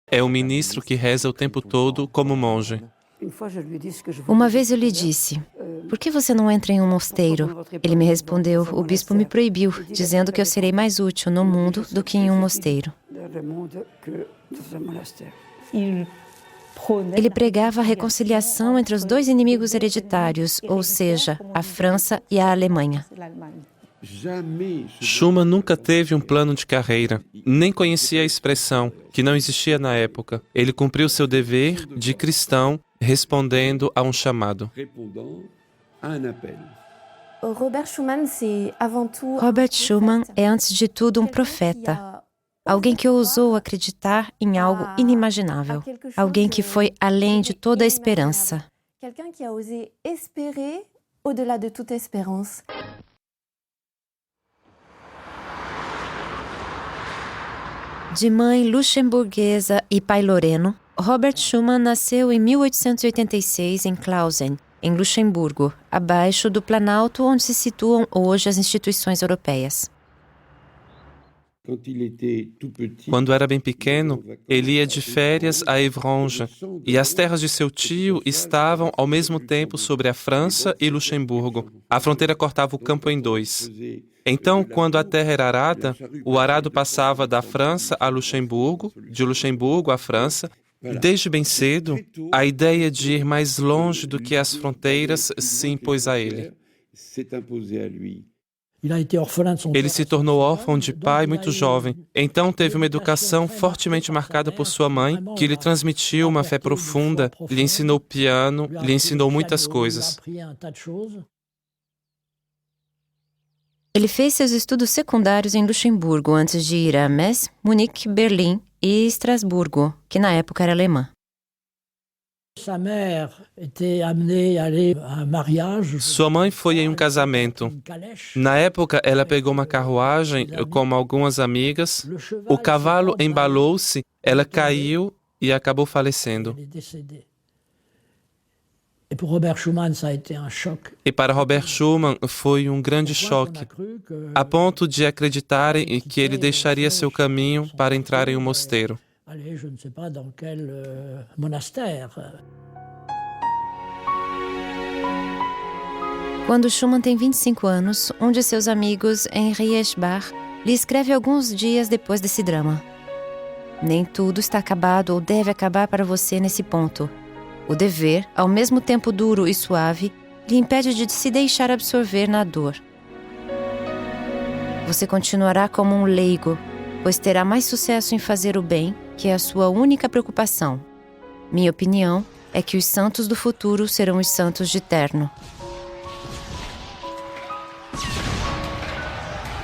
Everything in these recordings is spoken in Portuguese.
É um ministro que reza o tempo todo como monge. Uma vez eu lhe disse, por que você não entra em um mosteiro? Ele me respondeu, o bispo me proibiu, dizendo que eu serei mais útil no mundo do que em um mosteiro. Ele pregava a reconciliação entre os dois inimigos hereditários, ou seja, a França e a Alemanha. Schumann nunca teve um plano de carreira, nem conhecia a expressão, que não existia na época. Ele cumpriu seu dever de cristão, respondendo a um chamado. Robert Schumann é, antes de tudo, um profeta. Alguém que ousou acreditar em algo inimaginável. Alguém que foi além de toda a esperança. Quelqu'un qui a osé espérer au-delà de toute espérance. De mãe luxemburguesa e pai loreno, Robert Schumann nasceu em 1886 em Clausen, em Luxemburgo, abaixo do Planalto onde se situam hoje as instituições europeias. Quando era bem pequeno, ele ia de férias a Évronge, e as terras de seu tio estavam ao mesmo tempo sobre a França e Luxemburgo. A fronteira cortava o campo em dois. Então, quando a terra era arada, o arado passava da França a Luxemburgo, de Luxemburgo à França. Desde bem cedo, a ideia de ir mais longe do que as fronteiras se impôs a ele. Ele se tornou órfão de pai muito jovem, então teve uma educação fortemente marcada por sua mãe, que lhe transmitiu uma fé profunda, lhe ensinou piano, lhe ensinou muitas coisas. Ele fez seus estudos secundários em Luxemburgo antes de ir a Metz, Munique, Berlim e Estrasburgo, que na época era alemã. Sua mãe foi em um casamento. Na época, ela pegou uma carruagem com algumas amigas. O cavalo embalou-se, ela caiu e acabou falecendo. E para Robert Schumann foi um grande choque, a ponto de acreditarem que ele deixaria seu caminho para entrar em um mosteiro. Quando Schumann tem 25 anos, um de seus amigos, Henri Eschbach, lhe escreve alguns dias depois desse drama. Nem tudo está acabado ou deve acabar para você nesse ponto. O dever, ao mesmo tempo duro e suave, lhe impede de se deixar absorver na dor. Você continuará como um leigo, pois terá mais sucesso em fazer o bem, que é a sua única preocupação. Minha opinião é que os santos do futuro serão os santos de terno.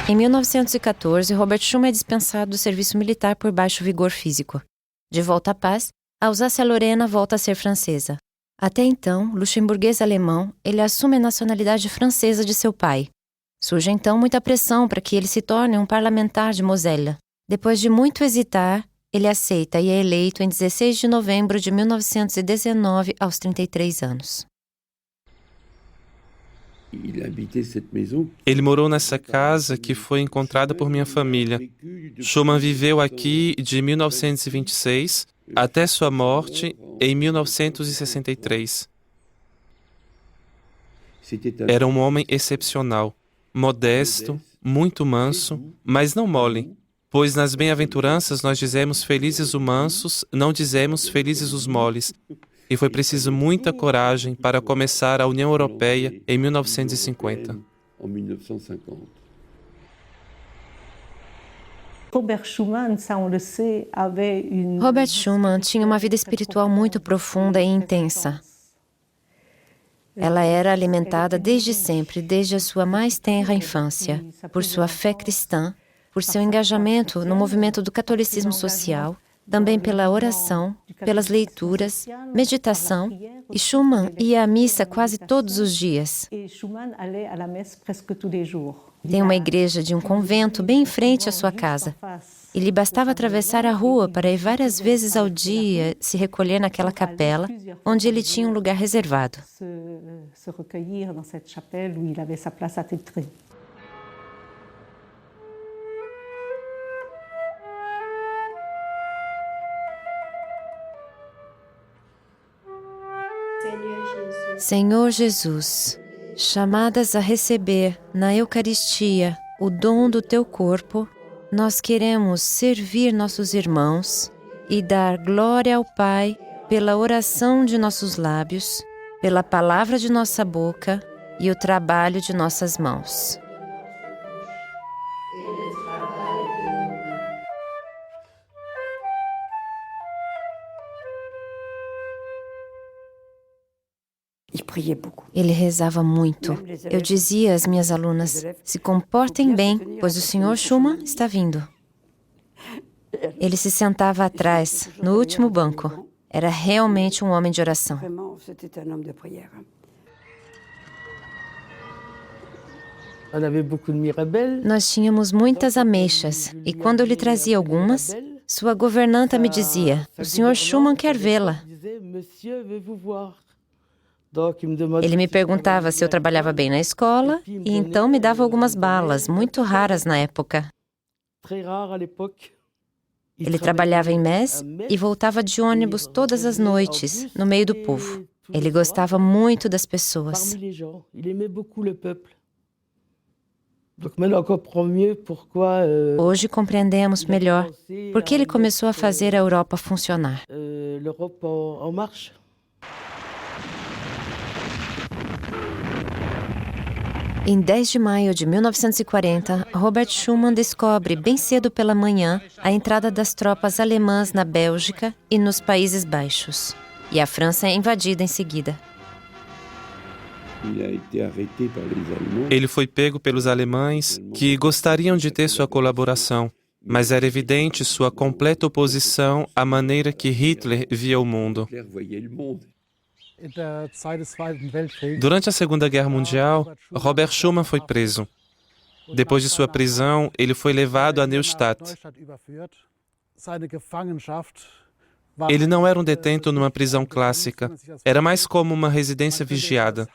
Em 1914, Robert Schumann é dispensado do serviço militar por baixo vigor físico. De volta à paz, a Alsácia-Lorena volta a ser francesa. Até então, luxemburguês-alemão, ele assume a nacionalidade francesa de seu pai. Surge então muita pressão para que ele se torne um parlamentar de Mosela. Depois de muito hesitar, ele aceita e é eleito em 16 de novembro de 1919, aos 33 anos. Ele morou nessa casa que foi encontrada por minha família. Schumann viveu aqui de 1926 até sua morte em 1963. Era um homem excepcional, modesto, muito manso, mas não mole, pois nas bem-aventuranças nós dizemos felizes os mansos, não dizemos felizes os moles. E foi preciso muita coragem para começar a União Europeia em 1950. Robert Schumann tinha uma vida espiritual muito profunda e intensa. Ela era alimentada desde sempre, desde a sua mais tenra infância, por sua fé cristã, por seu engajamento no movimento do catolicismo social, também pela oração, pelas leituras, meditação, e Schumann ia à missa quase todos os dias. Tem uma igreja de um convento bem em frente à sua casa. E lhe bastava atravessar a rua para ir várias vezes ao dia se recolher naquela capela, onde ele tinha um lugar reservado. Senhor Jesus, chamadas a receber na Eucaristia o dom do Teu corpo, nós queremos servir nossos irmãos e dar glória ao Pai pela oração de nossos lábios, pela palavra de nossa boca e o trabalho de nossas mãos. Ele rezava muito. Eu dizia às minhas alunas, se comportem bem, pois o Sr. Schumann está vindo. Ele se sentava atrás, no último banco. Era realmente um homem de oração. Nós tínhamos muitas ameixas, e quando eu lhe trazia algumas, sua governanta me dizia, o Sr. Schumann quer vê-la. Ele me perguntava se eu trabalhava bem na escola e então me dava algumas balas, muito raras na época. Ele trabalhava em Metz e voltava de ônibus todas as noites, no meio do povo. Ele gostava muito das pessoas. Hoje compreendemos melhor por que ele começou a fazer a Europa funcionar. Em 10 de maio de 1940, Robert Schumann descobre bem cedo pela manhã a entrada das tropas alemãs na Bélgica e nos Países Baixos. E a França é invadida em seguida. Ele foi pego pelos alemães que gostariam de ter sua colaboração, mas era evidente sua completa oposição à maneira que Hitler via o mundo. Durante a Segunda Guerra Mundial, Robert Schumann foi preso. Depois de sua prisão, ele foi levado a Neustadt. Ele não era um detento numa prisão clássica, era mais como uma residência vigiada.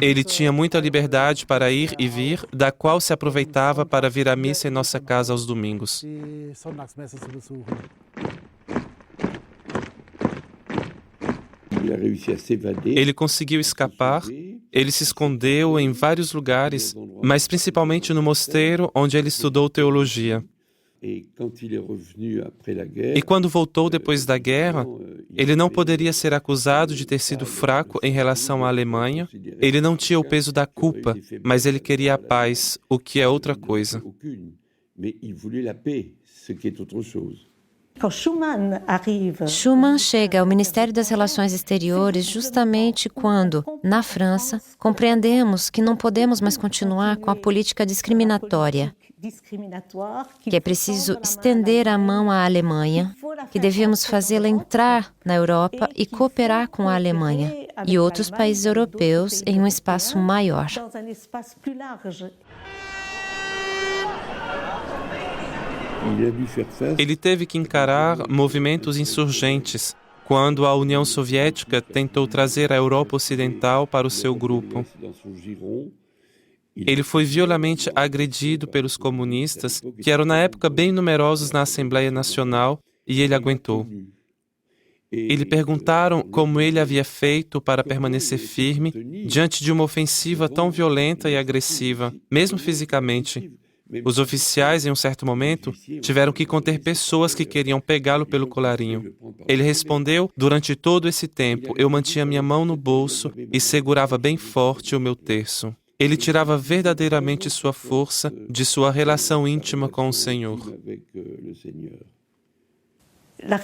Ele tinha muita liberdade para ir e vir, da qual se aproveitava para vir à missa em nossa casa aos domingos. Ele conseguiu escapar, ele se escondeu em vários lugares, mas principalmente no mosteiro onde ele estudou teologia. E quando voltou depois da guerra, ele não poderia ser acusado de ter sido fraco em relação à Alemanha. Ele não tinha o peso da culpa, mas ele queria a paz, o que é outra coisa. Schumann chega ao Ministério das Relações Exteriores justamente quando, na França, compreendemos que não podemos mais continuar com a política discriminatória, que é preciso estender a mão à Alemanha, que devemos fazê-la entrar na Europa e cooperar com a Alemanha e outros países europeus em um espaço maior. Ele teve que encarar movimentos insurgentes quando a União Soviética tentou trazer a Europa Ocidental para o seu grupo. Ele foi violentamente agredido pelos comunistas, que eram na época bem numerosos na Assembleia Nacional, e ele aguentou. Lhe perguntaram como ele havia feito para permanecer firme diante de uma ofensiva tão violenta e agressiva, mesmo fisicamente. Os oficiais, em um certo momento, tiveram que conter pessoas que queriam pegá-lo pelo colarinho. Ele respondeu, durante todo esse tempo, eu mantinha minha mão no bolso e segurava bem forte o meu terço. Ele tirava verdadeiramente sua força de sua relação íntima com o Senhor. A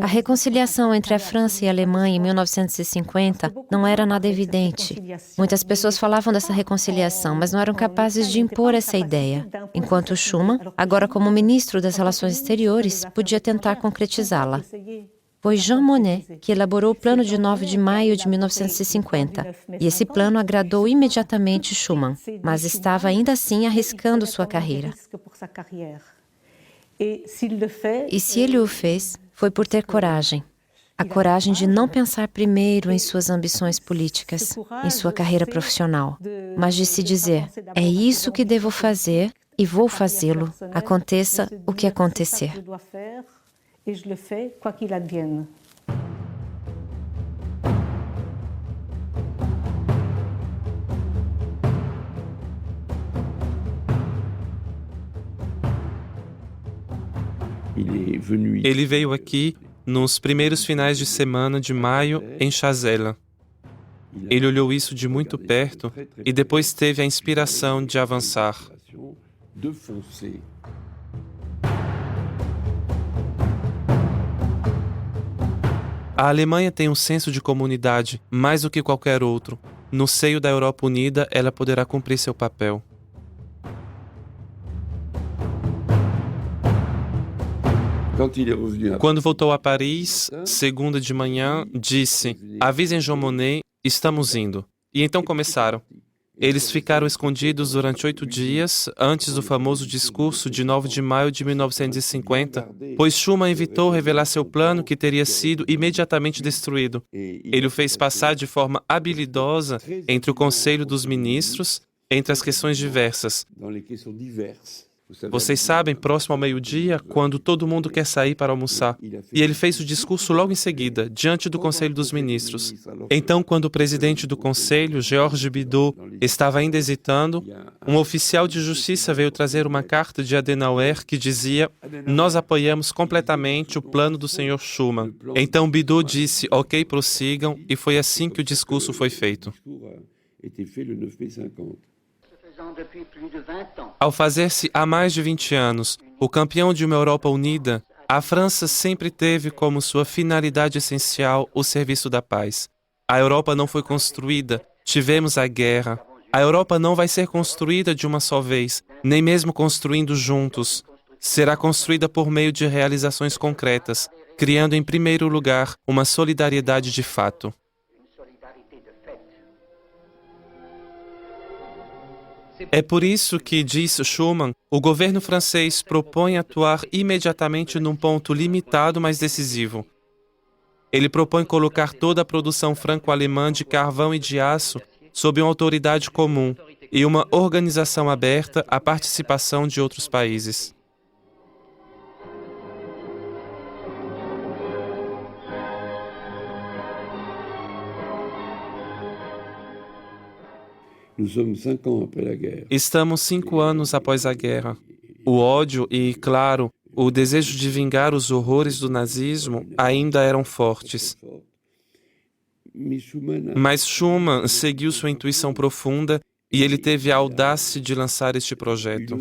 reconciliação entre a França e a Alemanha em 1950 não era nada evidente. Muitas pessoas falavam dessa reconciliação, mas não eram capazes de impor essa ideia, enquanto Schumann, agora como ministro das Relações Exteriores, podia tentar concretizá-la. Foi Jean Monnet que elaborou o plano de 9 de maio de 1950, e esse plano agradou imediatamente Schumann, mas estava ainda assim arriscando sua carreira. E se ele o fez, foi por ter coragem. A coragem de não pensar primeiro em suas ambições políticas, em sua carreira profissional, mas de se dizer, é isso que devo fazer e vou fazê-lo, aconteça o que acontecer. Ele veio aqui nos primeiros finais de semana de maio em Chazelles. Ele olhou isso de muito perto e depois teve a inspiração de avançar. A Alemanha tem um senso de comunidade mais do que qualquer outro. No seio da Europa Unida, ela poderá cumprir seu papel. Quando voltou a Paris, segunda de manhã, disse: avisem Jean Monnet, estamos indo. E então começaram. Eles ficaram escondidos durante 8 dias, antes do famoso discurso de 9 de maio de 1950, pois Schuman evitou revelar seu plano que teria sido imediatamente destruído. Ele o fez passar de forma habilidosa entre o Conselho dos Ministros, entre as questões diversas. Vocês sabem, próximo ao meio-dia, quando todo mundo quer sair para almoçar. E ele fez o discurso logo em seguida, diante do Conselho dos Ministros. Então, quando o presidente do Conselho, Georges Bidault, estava ainda hesitando, um oficial de justiça veio trazer uma carta de Adenauer que dizia: nós apoiamos completamente o plano do Sr. Schuman. Então Bidault disse: ok, prossigam, e foi assim que o discurso foi feito. Ao fazer-se há mais de 20 anos o campeão de uma Europa unida, a França sempre teve como sua finalidade essencial o serviço da paz. A Europa não foi construída, tivemos a guerra. A Europa não vai ser construída de uma só vez, nem mesmo construindo juntos. Será construída por meio de realizações concretas, criando em primeiro lugar uma solidariedade de fato. É por isso que, diz Schuman, o governo francês propõe atuar imediatamente num ponto limitado, mas decisivo. Ele propõe colocar toda a produção franco-alemã de carvão e de aço sob uma autoridade comum e uma organização aberta à participação de outros países. Estamos 5 anos após a guerra. O ódio e, claro, o desejo de vingar os horrores do nazismo ainda eram fortes. Mas Schuman seguiu sua intuição profunda e ele teve a audácia de lançar este projeto.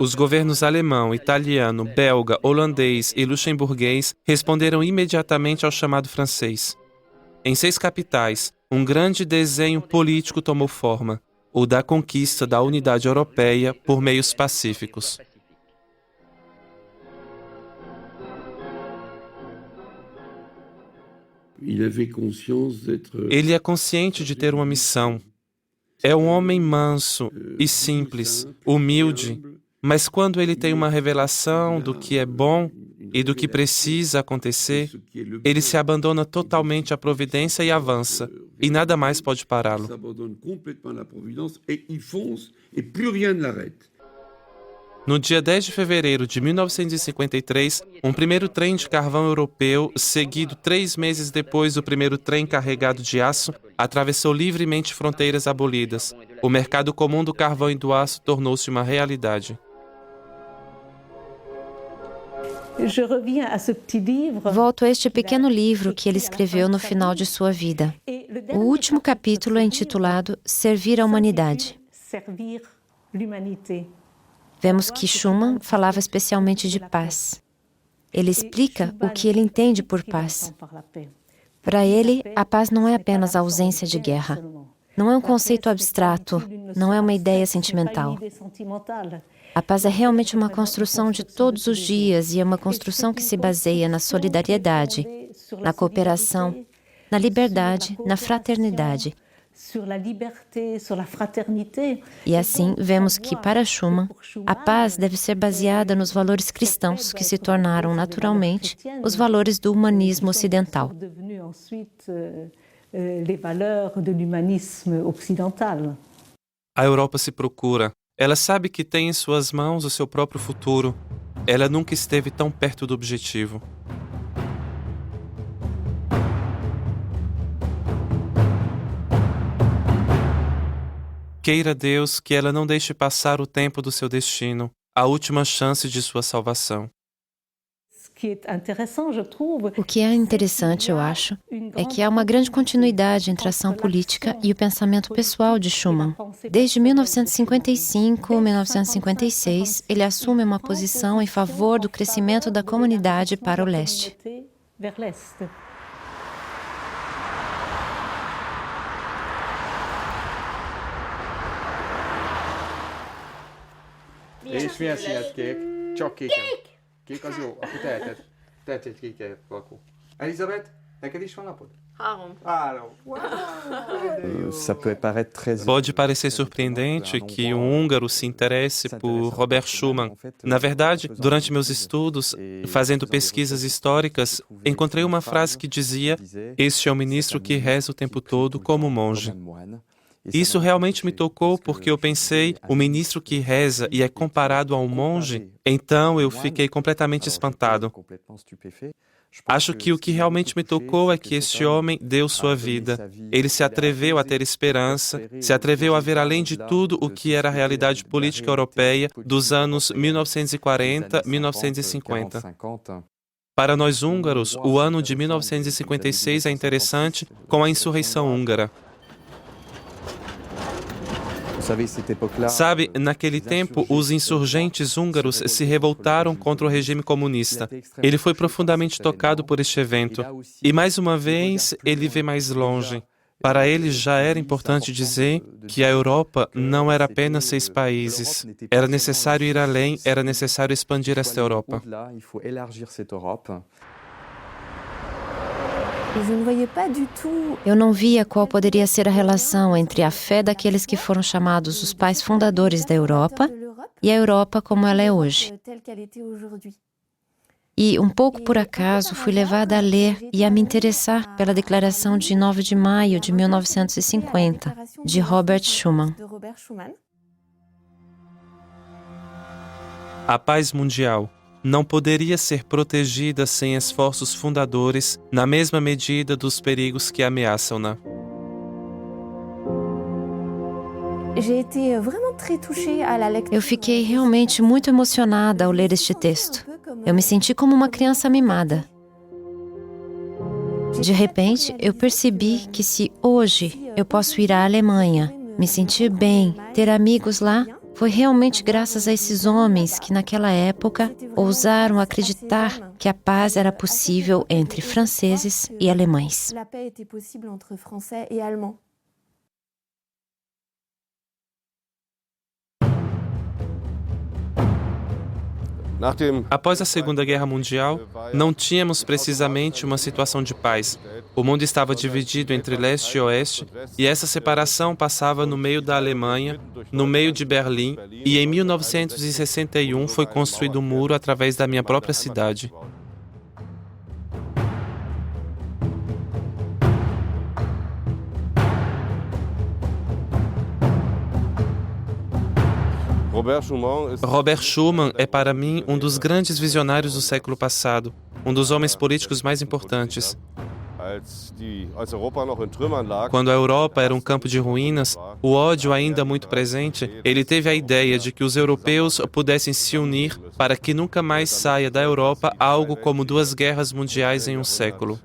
Os governos alemão, italiano, belga, holandês e luxemburguês responderam imediatamente ao chamado francês. Em 6 capitais, um grande desenho político tomou forma, o da conquista da unidade europeia por meios pacíficos. Ele é consciente de ter uma missão. É um homem manso e simples, humilde, mas quando ele tem uma revelação do que é bom e do que precisa acontecer, ele se abandona totalmente à providência e avança, e nada mais pode pará-lo. No dia 10 de fevereiro de 1953, um primeiro trem de carvão europeu, seguido 3 meses depois do primeiro trem carregado de aço, atravessou livremente fronteiras abolidas. O mercado comum do carvão e do aço tornou-se uma realidade. Volto a este pequeno livro que ele escreveu no final de sua vida. O último capítulo é intitulado Servir a Humanidade. Vemos que Schuman falava especialmente de paz. Ele explica o que ele entende por paz. Para ele, a paz não é apenas a ausência de guerra. Não é um conceito abstrato, não é uma ideia sentimental. A paz é realmente uma construção de todos os dias e é uma construção que se baseia na solidariedade, na cooperação, na liberdade, na fraternidade. E assim, vemos que, para Schuman, a paz deve ser baseada nos valores cristãos que se tornaram, naturalmente, os valores do humanismo ocidental. les valeurs de l'humanisme occidental. A Europa se procura. Ela sabe que tem em suas mãos o seu próprio futuro. Ela nunca esteve tão perto do objetivo. Queira Deus que ela não deixe passar o tempo do seu destino, a última chance de sua salvação. O que é interessante, eu acho, é que há uma grande continuidade entre a ação política e o pensamento pessoal de Schuman. Desde 1955, 1956, ele assume uma posição em favor do crescimento da comunidade para o leste. És milyen színet kék? Csak kéken. Kék az jó, akkor tehetsz egy kék alakú. Elizabeth, neked is van napod? 3. Pode parecer surpreendente que um húngaro se interesse por Robert Schuman. Na verdade, durante meus estudos, fazendo pesquisas históricas, encontrei uma frase que dizia: "Este é o ministro que reza o tempo todo como monge." Isso realmente me tocou porque eu pensei, o ministro que reza e é comparado a um monge, então eu fiquei completamente espantado. Acho que o que realmente me tocou é que este homem deu sua vida. Ele se atreveu a ter esperança, se atreveu a ver além de tudo o que era a realidade política europeia dos anos 1940, 1950. Para nós húngaros, o ano de 1956 é interessante com a insurreição húngara. Sabe, naquele tempo, os insurgentes húngaros se revoltaram contra o regime comunista. Ele foi profundamente tocado por este evento. E, mais uma vez, ele vê mais longe. Para ele já era importante dizer que a Europa não era apenas 6 países. Era necessário ir além, era necessário expandir esta Europa. Eu não via qual poderia ser a relação entre a fé daqueles que foram chamados os pais fundadores da Europa e a Europa como ela é hoje. E, um pouco por acaso, fui levada a ler e a me interessar pela Declaração de 9 de maio de 1950, de Robert Schuman. A paz mundial não poderia ser protegida sem esforços fundadores na mesma medida dos perigos que ameaçam-na. Eu fiquei realmente muito emocionada ao ler este texto. Eu me senti como uma criança mimada. De repente, eu percebi que se hoje eu posso ir à Alemanha, me sentir bem, ter amigos lá, foi realmente graças a esses homens que, naquela época, ousaram acreditar que a paz era possível entre franceses e alemães. Após a Segunda Guerra Mundial, não tínhamos precisamente uma situação de paz. O mundo estava dividido entre leste e oeste, e essa separação passava no meio da Alemanha, no meio de Berlim, e em 1961 foi construído um muro através da minha própria cidade. Robert Schuman é para mim um dos grandes visionários do século passado, um dos homens políticos mais importantes. Quando a Europa era um campo de ruínas, o ódio ainda muito presente, ele teve a ideia de que os europeus pudessem se unir para que nunca mais saia da Europa algo como 2 guerras mundiais em um século.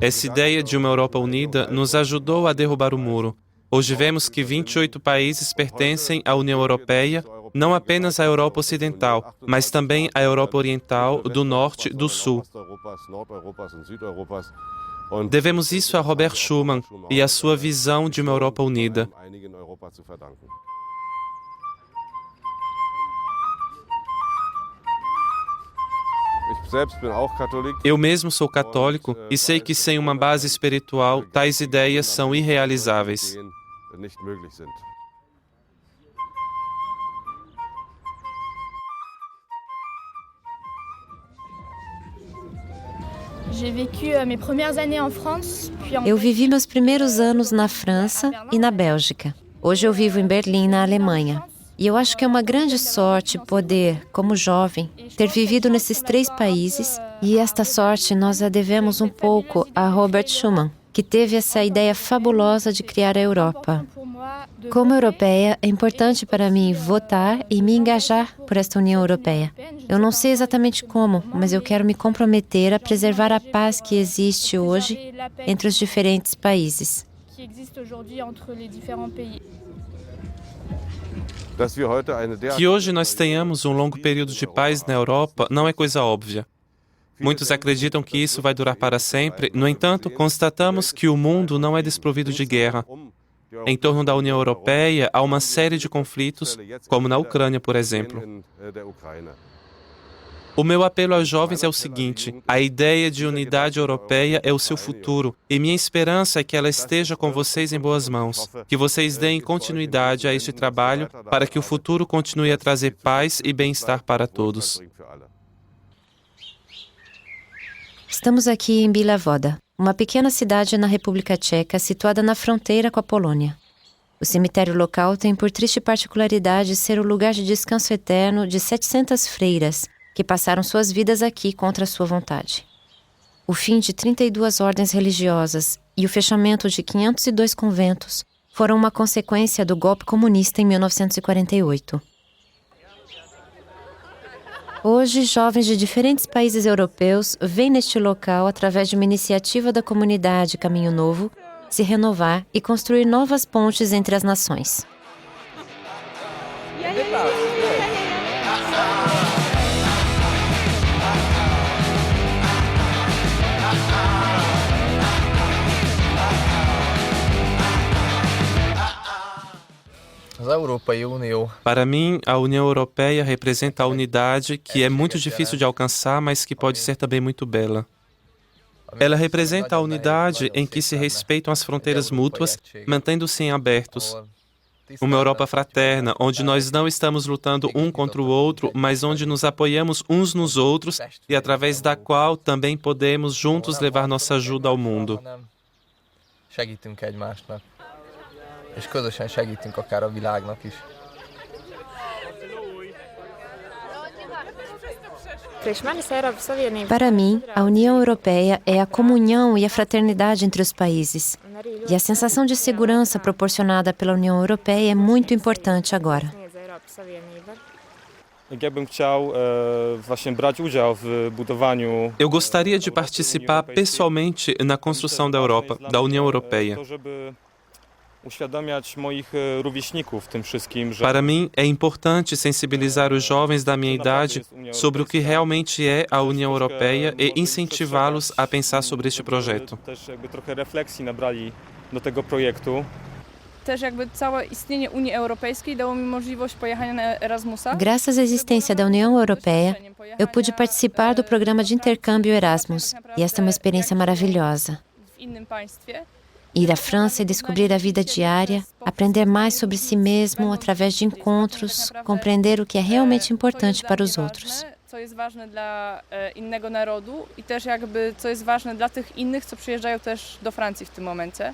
Essa ideia de uma Europa unida nos ajudou a derrubar o muro. Hoje vemos que 28 países pertencem à União Europeia, não apenas à Europa Ocidental, mas também à Europa Oriental, do Norte e do Sul. Devemos isso a Robert Schuman e à sua visão de uma Europa unida. Eu mesmo sou católico e sei que sem uma base espiritual, tais ideias são irrealizáveis. Eu vivi meus primeiros anos na França e na Bélgica. Hoje eu vivo em Berlim, na Alemanha. E eu acho que é uma grande sorte poder, como jovem, ter vivido nesses 3 países. E esta sorte nós a devemos um pouco a Robert Schuman, que teve essa ideia fabulosa de criar a Europa. Como europeia, é importante para mim votar e me engajar por esta União Europeia. Eu não sei exatamente como, mas eu quero me comprometer a preservar a paz que existe hoje entre os diferentes países. Que hoje nós tenhamos um longo período de paz na Europa não é coisa óbvia. Muitos acreditam que isso vai durar para sempre. No entanto, constatamos que o mundo não é desprovido de guerra. Em torno da União Europeia, há uma série de conflitos, como na Ucrânia, por exemplo. O meu apelo aos jovens é o seguinte: a ideia de unidade europeia é o seu futuro, e minha esperança é que ela esteja com vocês em boas mãos, que vocês deem continuidade a este trabalho para que o futuro continue a trazer paz e bem-estar para todos. Estamos aqui em Bílá Voda, uma pequena cidade na República Tcheca situada na fronteira com a Polônia. O cemitério local tem por triste particularidade ser o lugar de descanso eterno de 700 freiras, que passaram suas vidas aqui contra sua vontade. O fim de 32 ordens religiosas e o fechamento de 502 conventos foram uma consequência do golpe comunista em 1948. Hoje, jovens de diferentes países europeus vêm neste local através de uma iniciativa da comunidade Caminho Novo se renovar e construir novas pontes entre as nações. Para mim, a União Europeia representa a unidade que é muito difícil de alcançar, mas que pode ser também muito bela. Ela representa a unidade em que se respeitam as fronteiras mútuas, mantendo-se em abertos. Uma Europa fraterna, onde nós não estamos lutando um contra o outro, mas onde nos apoiamos uns nos outros e através da qual também podemos juntos levar nossa ajuda ao mundo. És közösen segítünk akár a világnak is. Para mim, a União Europeia é a comunhão e a fraternidade entre os países. E a sensação de segurança proporcionada pela União Europeia é muito importante agora. Eu gostaria de participar pessoalmente na construção da Europa, da União Europeia. Para mim, é importante sensibilizar os jovens da minha idade sobre o que realmente é a União Europeia e incentivá-los a pensar sobre este projeto. Graças à existência da União Europeia, eu pude participar do programa de intercâmbio Erasmus, e esta é uma experiência maravilhosa. Ir à França e descobrir a vida diária, aprender mais sobre si mesmo através de encontros, compreender o que é realmente importante para os outros. Co jest ważne dla innego narodu i też jakby co jest ważne dla tych innych, co przyjeżdżają też do Francji w tym momencie.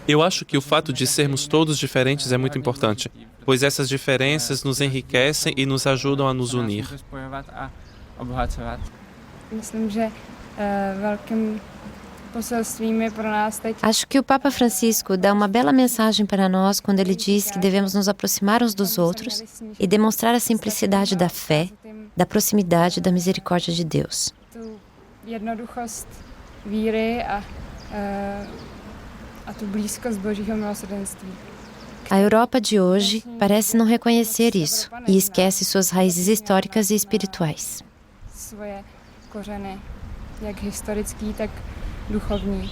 Eu acho que o fato de sermos todos diferentes é muito importante, pois essas diferenças nos enriquecem e nos ajudam a nos unir. Myslím, že velkým Acho que o Papa Francisco dá uma bela mensagem para nós quando ele diz que devemos nos aproximar uns dos outros e demonstrar a simplicidade da fé, da proximidade e da misericórdia de Deus. A Europa de hoje parece não reconhecer isso e esquece suas raízes históricas e espirituais. Duchovní.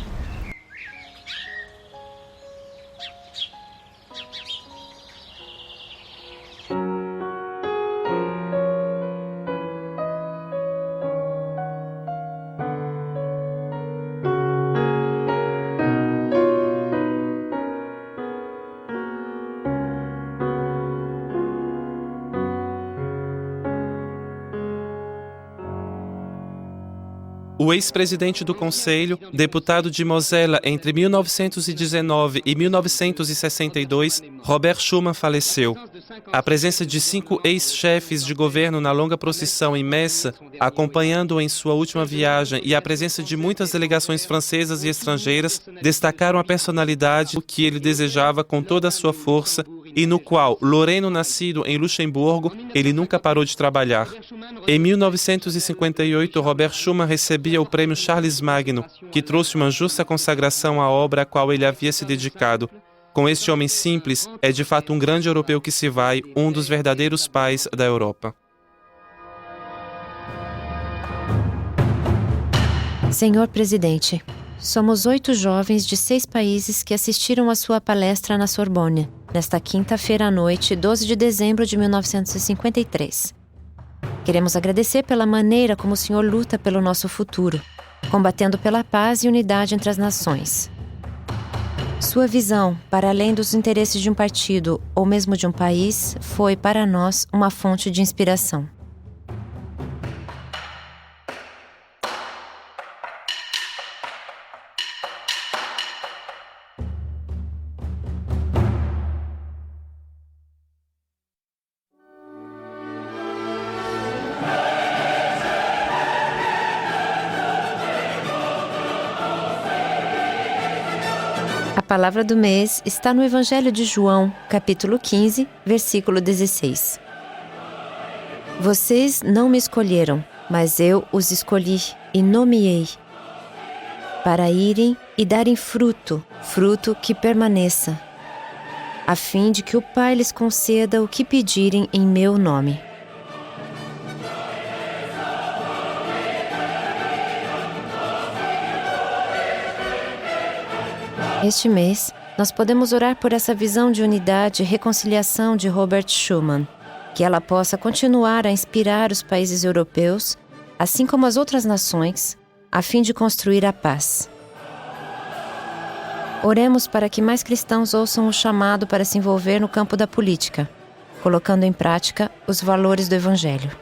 O ex-presidente do Conselho, deputado de Mosela entre 1919 e 1962, Robert Schuman faleceu. A presença de 5 ex-chefes de governo na longa procissão em Messa, acompanhando-o em sua última viagem, e a presença de muitas delegações francesas e estrangeiras destacaram a personalidade que ele desejava com toda a sua força e no qual, loreno nascido em Luxemburgo, ele nunca parou de trabalhar. Em 1958, Robert Schuman recebia o prêmio Charles Magno, que trouxe uma justa consagração à obra a qual ele havia se dedicado. Com este homem simples, é de fato um grande europeu que se vai, um dos verdadeiros pais da Europa. Senhor Presidente, somos 8 jovens de 6 países que assistiram à sua palestra na Sorbonne, nesta quinta-feira à noite, 12 de dezembro de 1953. Queremos agradecer pela maneira como o senhor luta pelo nosso futuro, combatendo pela paz e unidade entre as nações. Sua visão, para além dos interesses de um partido ou mesmo de um país, foi, para nós, uma fonte de inspiração. A palavra do mês está no Evangelho de João, capítulo 15, versículo 16. Vocês não me escolheram, mas eu os escolhi e nomeei, para irem e darem fruto, fruto que permaneça, a fim de que o Pai lhes conceda o que pedirem em meu nome. Este mês, nós podemos orar por essa visão de unidade e reconciliação de Robert Schuman, que ela possa continuar a inspirar os países europeus, assim como as outras nações, a fim de construir a paz. Oremos para que mais cristãos ouçam o chamado para se envolver no campo da política, colocando em prática os valores do Evangelho.